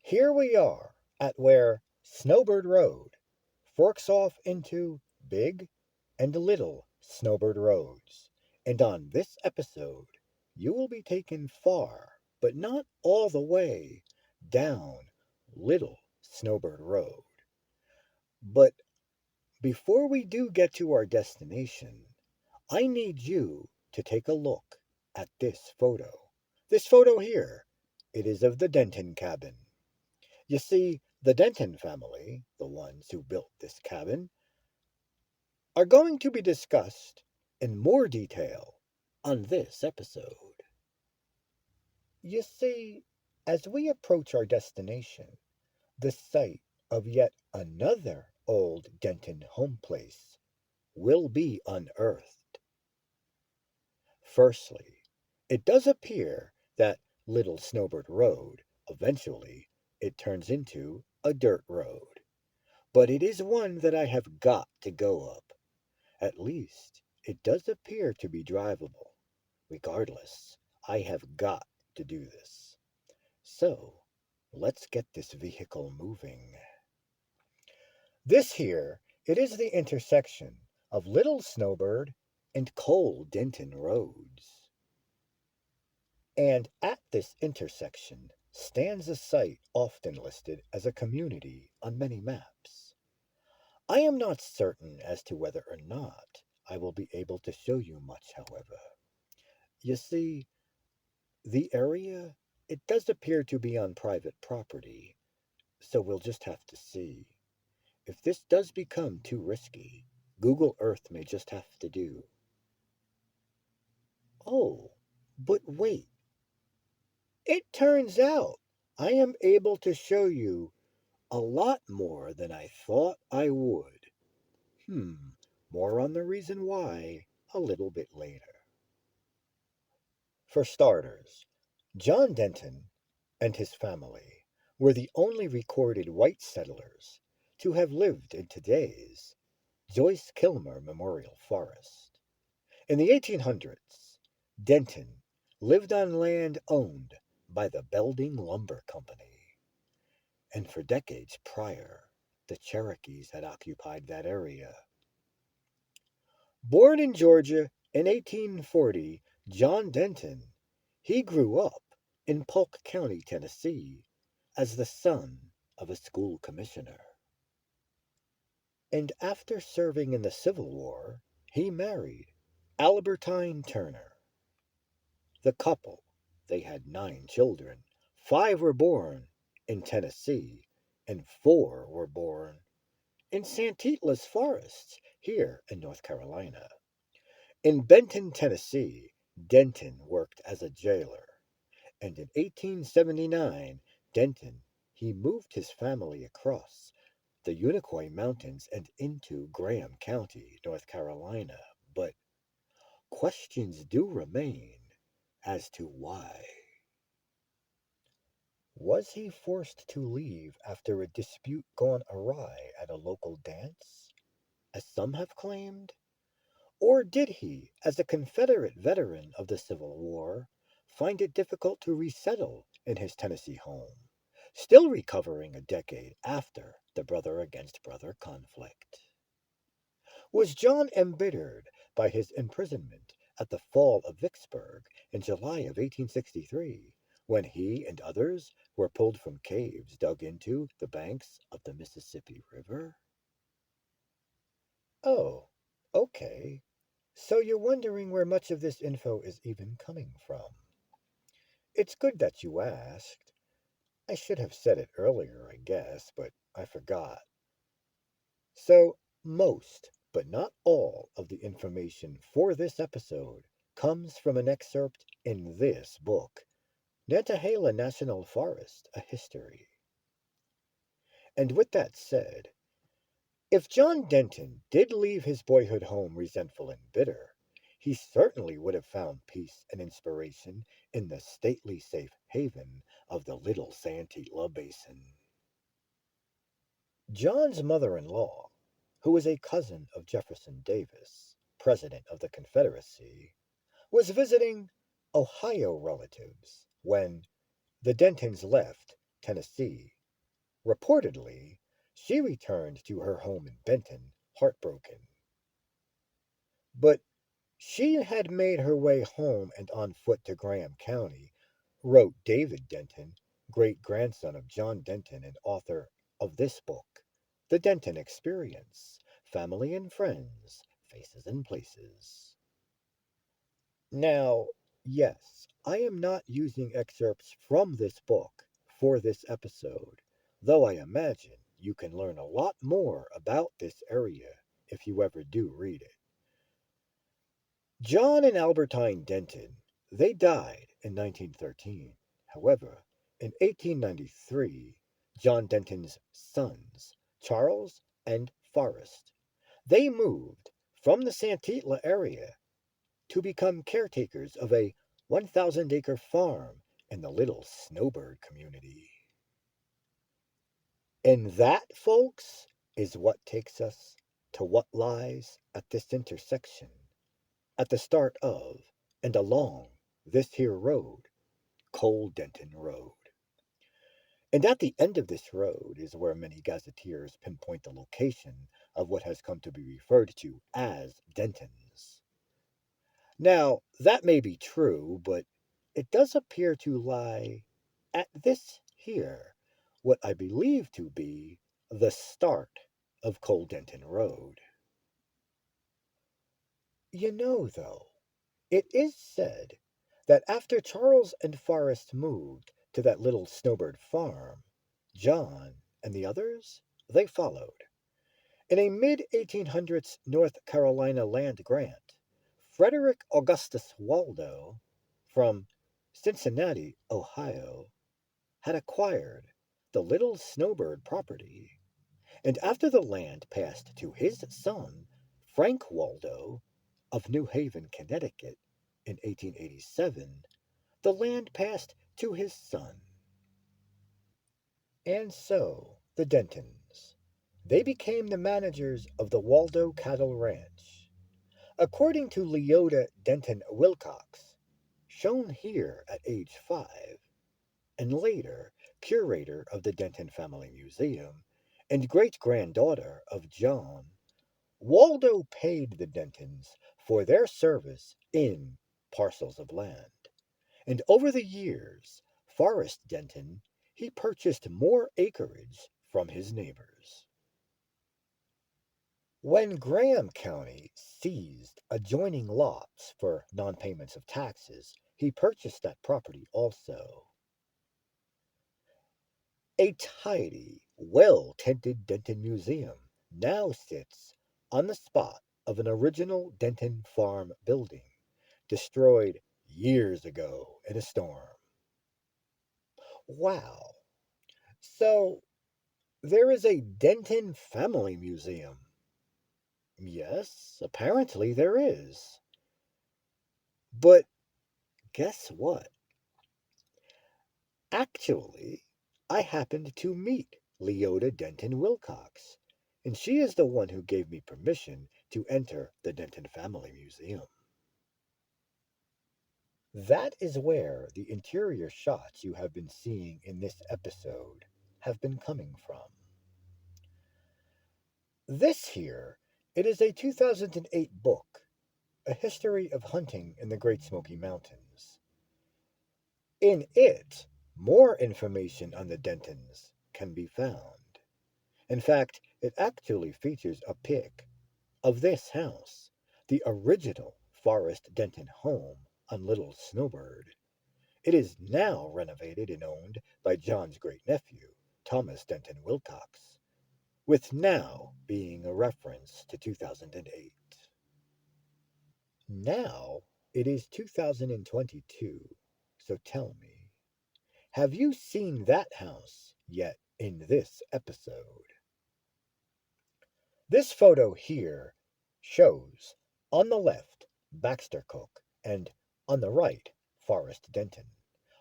Here we are at where Snowbird Road forks off into Big and Little Snowbird Roads. And on this episode, you will be taken far, but not all the way, down Little Snowbird Road. But before we do get to our destination, I need you to take a look at this photo. This photo here, it is of the Denton cabin. You see, the Denton family, the ones who built this cabin, are going to be discussed in more detail on this episode. You see, as we approach our destination, the site of yet another old Denton home place will be unearthed. Firstly, it does appear that Little Snowbird Road eventually it turns into a dirt road. But it is one that I have got to go up. At least, it does appear to be drivable. Regardless, I have got to do this. So, let's get this vehicle moving. This here, it is the intersection of Little Snowbird and Coal Denton Roads. And at this intersection stands a site often listed as a community on many maps. I am not certain as to whether or not I will be able to show you much, however. You see, the area, it does appear to be on private property, so we'll just have to see. If this does become too risky, Google Earth may just have to do. Oh, but wait. It turns out I am able to show you a lot more than I thought I would. More on the reason why a little bit later. For starters, John Denton and his family were the only recorded white settlers to have lived in today's Joyce Kilmer Memorial Forest. In the 1800s, Denton lived on land owned by the Belding Lumber Company, and for decades prior, the Cherokees had occupied that area. Born in Georgia in 1840, John Denton, he grew up in Polk County, Tennessee, as the son of a school commissioner. And after serving in the Civil War, he married Albertine Turner. The couple, they had 9 children. 5 were born in Tennessee, and 4 were born in Santitas Forests, here in North Carolina. In Benton, Tennessee, Denton worked as a jailer, and in 1879, Denton, he moved his family across the Unicoi Mountains and into Graham County, North Carolina. But questions do remain as to why. Was he forced to leave after a dispute gone awry at a local dance, as some have claimed? Or did he, as a Confederate veteran of the Civil War, find it difficult to resettle in his Tennessee home, still recovering a decade after the brother against brother conflict? Was John embittered by his imprisonment at the fall of Vicksburg in July of 1863, when he and others were pulled from caves dug into the banks of the Mississippi River? Oh, okay. So you're wondering where much of this info is even coming from. It's good that you asked. I should have said it earlier, I guess, but I forgot. So, most, but not all, of the information for this episode comes from an excerpt in this book, Nantahala National Forest, A History. And with that said, if John Denton did leave his boyhood home resentful and bitter, he certainly would have found peace and inspiration in the stately safe haven of the Little Santee-La Basin. John's mother-in-law, who was a cousin of Jefferson Davis, President of the Confederacy, was visiting Ohio relatives when the Dentons left Tennessee Reportedly, she returned to her home in Benton, heartbroken. But she had made her way home and on foot to Graham County, wrote David Denton, great grandson of John Denton and author of this book, The Denton Experience, Family and Friends, Faces and Places. Now, yes, I am not using excerpts from this book for this episode, though I imagine you can learn a lot more about this area if you ever do read it. John and Albertine Denton, they died in 1913. However, in 1893, John Denton's sons, Charles and Forrest, they moved from the Santitla area to become caretakers of a 1,000-acre farm in the Little Snowbird community. And that, folks, is what takes us to what lies at this intersection, at the start of and along this here road, Cole Denton Road. And at the end of this road is where many gazetteers pinpoint the location of what has come to be referred to as Dentons. Now, that may be true, but it does appear to lie at this here, what I believe to be the start of Cole Denton Road. You know, though, it is said that after Charles and Forrest moved to that little snowbird farm, John and the others, they followed. In a mid-1800s North Carolina land grant, Frederick Augustus Waldo from Cincinnati, Ohio, had acquired the Little Snowbird property, and after the land passed to his son, Frank Waldo, of New Haven, Connecticut, in 1887, the land passed to his son. And so, the Dentons, they became the managers of the Waldo Cattle Ranch. According to Leota Denton Wilcox, shown here at age 5, and later curator of the Denton Family Museum and great-granddaughter of John, Waldo paid the Dentons for their service in parcels of land. And over the years, Forrest Denton, he purchased more acreage from his neighbors. When Graham County seized adjoining lots for non-payments of taxes, he purchased that property also. A tidy, well-tended Denton Museum now sits on the spot of an original Denton farm building, destroyed years ago in a storm. Wow. So, there is a Denton Family Museum. Yes, apparently there is. But guess what? Actually, I happened to meet Leota Denton Wilcox, and she is the one who gave me permission to enter the Denton Family Museum. That is where the interior shots you have been seeing in this episode have been coming from. This here, it is a 2008 book, A History of Hunting in the Great Smoky Mountains. In it, more information on the Dentons can be found. In fact, it actually features a pic of this house, the original Forrest Denton home on Little Snowbird. It is now renovated and owned by John's great-nephew, Thomas Denton Wilcox, with now being a reference to 2008. Now it is 2022, so tell me, have you seen that house yet in this episode? This photo here shows, on the left, Baxter Cook, and on the right, Forrest Denton,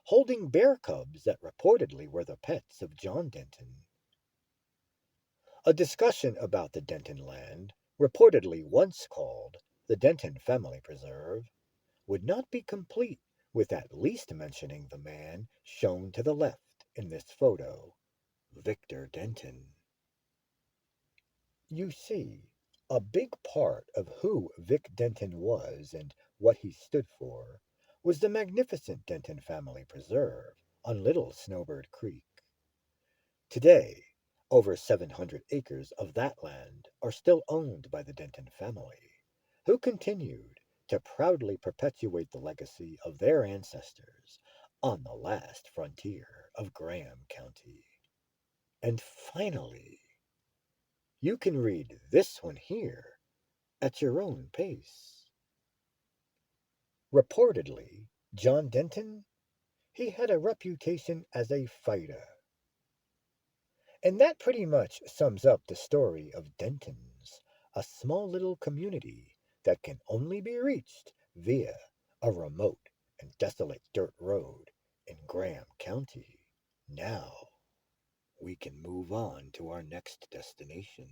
holding bear cubs that reportedly were the pets of John Denton. A discussion about the Denton land, reportedly once called the Denton Family Preserve, would not be complete with at least mentioning the man shown to the left in this photo, Victor Denton. You see, a big part of who Vic Denton was and what he stood for was the magnificent Denton family preserve on Little Snowbird Creek. Today, over 700 acres of that land are still owned by the Denton family, who continued to proudly perpetuate the legacy of their ancestors on the last frontier of Graham County. And finally, you can read this one here at your own pace. Reportedly, John Denton, he had a reputation as a fighter. And that pretty much sums up the story of Dentons, a small little community that can only be reached via a remote and desolate dirt road in Graham County. Now we can move on to our next destination.